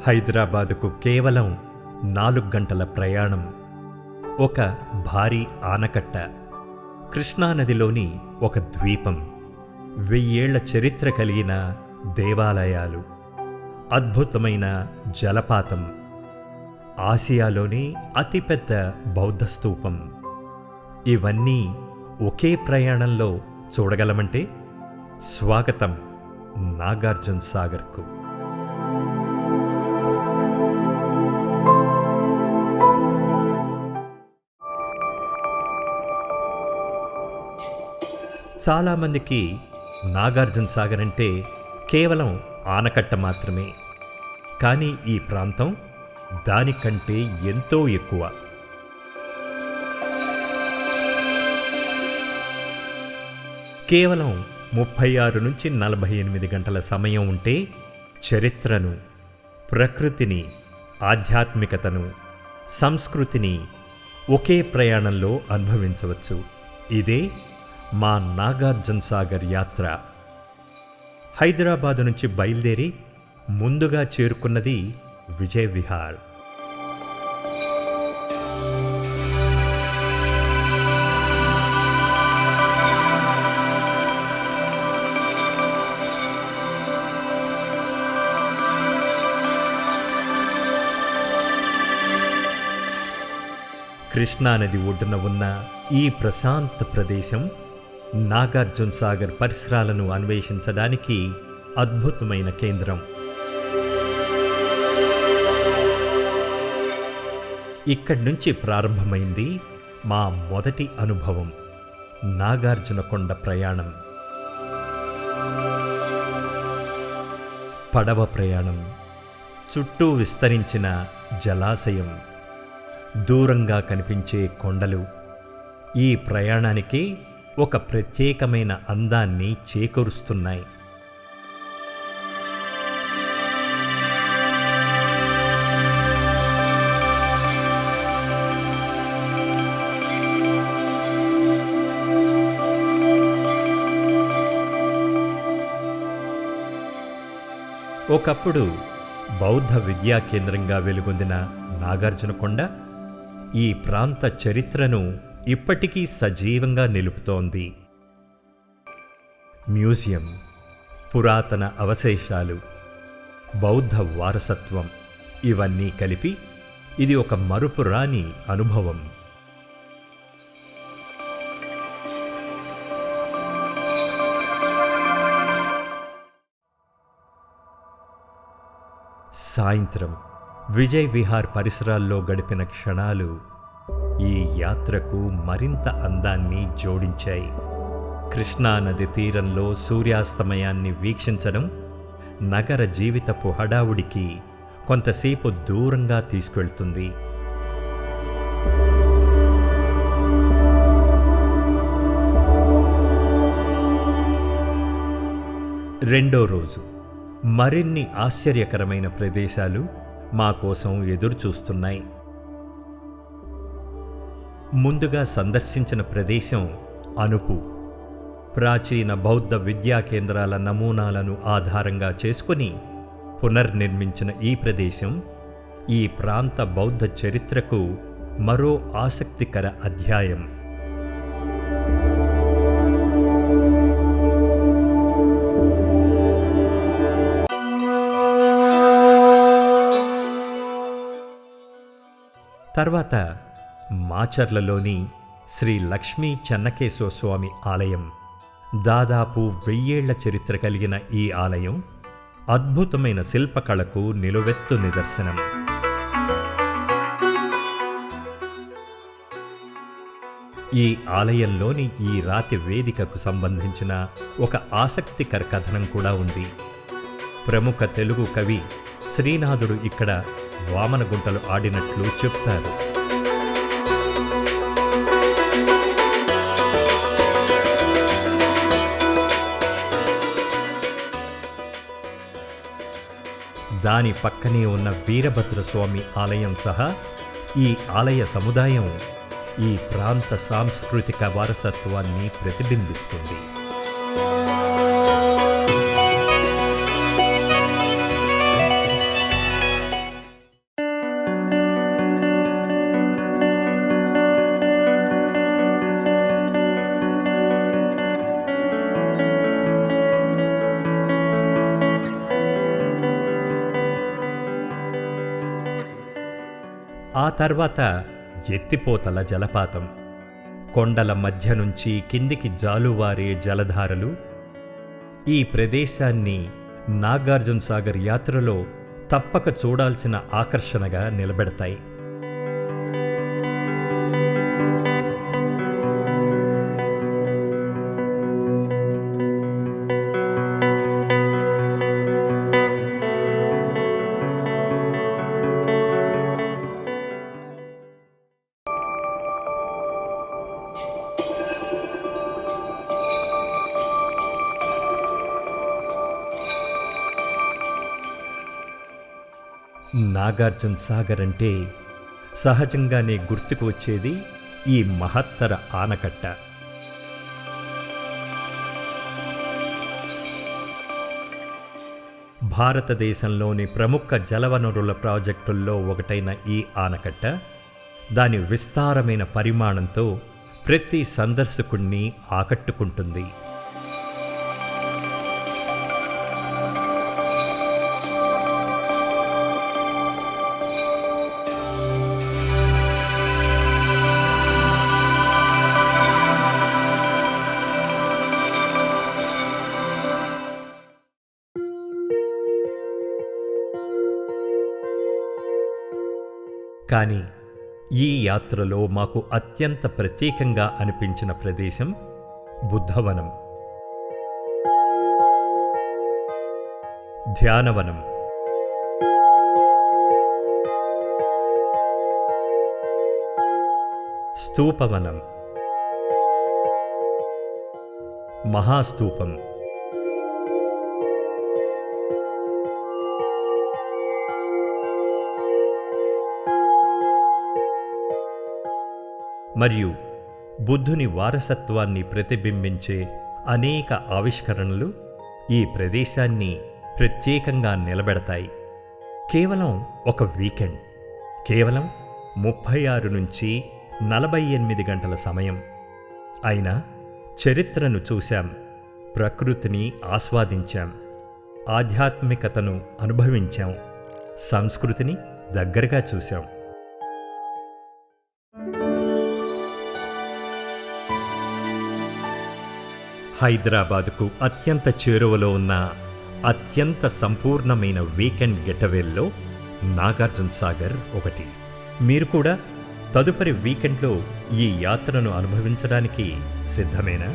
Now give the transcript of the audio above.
హైదరాబాదుకు కేవలం 4 గంటల ప్రయాణం. ఒక భారీ ఆనకట్ట, కృష్ణానదిలోని ఒక ద్వీపం, 1000 ఏళ్ల చరిత్ర కలిగిన దేవాలయాలు, అద్భుతమైన జలపాతం, ఆసియాలోనే అతిపెద్ద బౌద్ధ స్తూపం. ఇవన్నీ ఒకే ప్రయాణంలో చూడగలమంటే స్వాగతం నాగార్జున సాగర్కు. చాలామందికి నాగార్జున సాగర్ అంటే కేవలం ఆనకట్ట మాత్రమే. కానీ ఈ ప్రాంతం దానికంటే ఎంతో ఎక్కువ. కేవలం 36 నుంచి 48 గంటల సమయం ఉంటే చరిత్రను, ప్రకృతిని, ఆధ్యాత్మికతను, సంస్కృతిని ఒకే ప్రయాణంలో అనుభవించవచ్చు. ఇదే మా నాగార్జున సాగర్ యాత్ర. హైదరాబాదు నుంచి బయలుదేరి ముందుగా చేరుకున్నది విజయ్ విహార్. కృష్ణానది ఒడ్డున ఉన్న ఈ ప్రశాంత ప్రదేశం నాగార్జున సాగర్ పరిసరాలను అన్వేషించడానికి అద్భుతమైన కేంద్రం. ఇక్కడి నుంచి ప్రారంభమైంది మా మొదటి అనుభవం, నాగార్జునకొండ ప్రయాణం. పడవ ప్రయాణం, చుట్టూ విస్తరించిన జలాశయం, దూరంగా కనిపించే కొండలు ఈ ప్రయాణానికి ఒక ప్రత్యేకమైన అందాన్ని చేకూరుస్తున్నాయి. ఒకప్పుడు బౌద్ధ విద్యా కేంద్రంగా వెలుగొందిన నాగార్జునకొండ ఈ ప్రాంత చరిత్రను ఇప్పటికీ సజీవంగా నిలుపుతోంది. మ్యూజియం, పురాతన అవశేషాలు, బౌద్ధ వారసత్వం ఇవన్నీ కలిపి ఇది ఒక మరుపురాని అనుభవం. సాయంత్రం విజయ్ విహార్ పరిసరాల్లో గడిపిన క్షణాలు ఈ యాత్రకు మరింత అందాన్ని జోడించాయి. కృష్ణానది తీరంలో సూర్యాస్తమయాన్ని వీక్షించడం నగర జీవితపు హడావుడికి కొంతసేపు దూరంగా తీసుకెళ్తుంది. రెండో రోజు మరిన్ని ఆశ్చర్యకరమైన ప్రదేశాలు మా కోసం ఎదురుచూస్తున్నాయి. ముందుగా సందర్శించిన ప్రదేశం అనుపు. ప్రాచీన బౌద్ధ విద్యా కేంద్రాల నమూనాలను ఆధారంగా చేసుకుని పునర్నిర్మించిన ఈ ప్రదేశం ఈ ప్రాంత బౌద్ధ చరిత్రకు మరో ఆసక్తికర అధ్యాయం. తర్వాత మాచర్లలోని శ్రీ లక్ష్మీ చెన్నకేశవ స్వామి ఆలయం. దాదాపు 1000 ఏళ్ల చరిత్ర కలిగిన ఈ ఆలయం అద్భుతమైన శిల్పకళకు నిలువెత్తు నిదర్శనం. ఈ ఆలయంలోని ఈ రాతి వేదికకు సంబంధించిన ఒక ఆసక్తికర కథనం కూడా ఉంది. ప్రముఖ తెలుగు కవి శ్రీనాథుడు ఇక్కడ వామన గుంటలు ఆడినట్లు చెప్తారు. దాని పక్కనే ఉన్న వీరభద్రస్వామి ఆలయం సహా ఈ ఆలయ సముదాయం ఈ ప్రాంత సాంస్కృతిక వారసత్వాన్ని ప్రతిబింబిస్తుంది. ఆ తర్వాత ఎత్తిపోతల జలపాతం, కొండల మధ్య నుంచి కిందికి జాలువారే జలధారలు ఈ ప్రదేశాన్ని నాగార్జున సాగర్ యాత్రలో తప్పక చూడాల్సిన ఆకర్షణగా నిలబెడతాయి. నాగార్జున సాగర్ అంటే సహజంగానే గుర్తుకు వచ్చేది ఈ మహత్తర ఆనకట్ట. భారతదేశంలోని ప్రముఖ జలవనరుల ప్రాజెక్టుల్లో ఒకటైన ఈ ఆనకట్ట దాని విస్తారమైన పరిమాణంతో ప్రతి సందర్శకుణ్ణి ఆకట్టుకుంటుంది. కానీ ఈ యాత్రలో మాకు అత్యంత ప్రత్యేకంగా అనిపించిన ప్రదేశం బుద్ధవనం, ధ్యానవనం, స్తూపవనం, మహాస్తూపం, మరియు బుద్ధుని వారసత్వాన్ని ప్రతిబింబించే అనేక ఆవిష్కరణలు ఈ ప్రదేశాన్ని ప్రత్యేకంగా నిలబెడతాయి. కేవలం ఒక వీకెండ్, కేవలం 36 నుంచి 48 గంటల సమయం అయినా చరిత్రను చూశాం, ప్రకృతిని ఆస్వాదించాం, ఆధ్యాత్మికతను అనుభవించాం, సంస్కృతిని దగ్గరగా చూశాం. హైదరాబాదుకు అత్యంత చేరువలో ఉన్న అత్యంత సంపూర్ణమైన వీకెండ్ గెటవేల్లో నాగార్జున సాగర్ ఒకటి. మీరు కూడా తదుపరి వీకెండ్లో ఈ యాత్రను అనుభవించడానికి సిద్ధమేనా?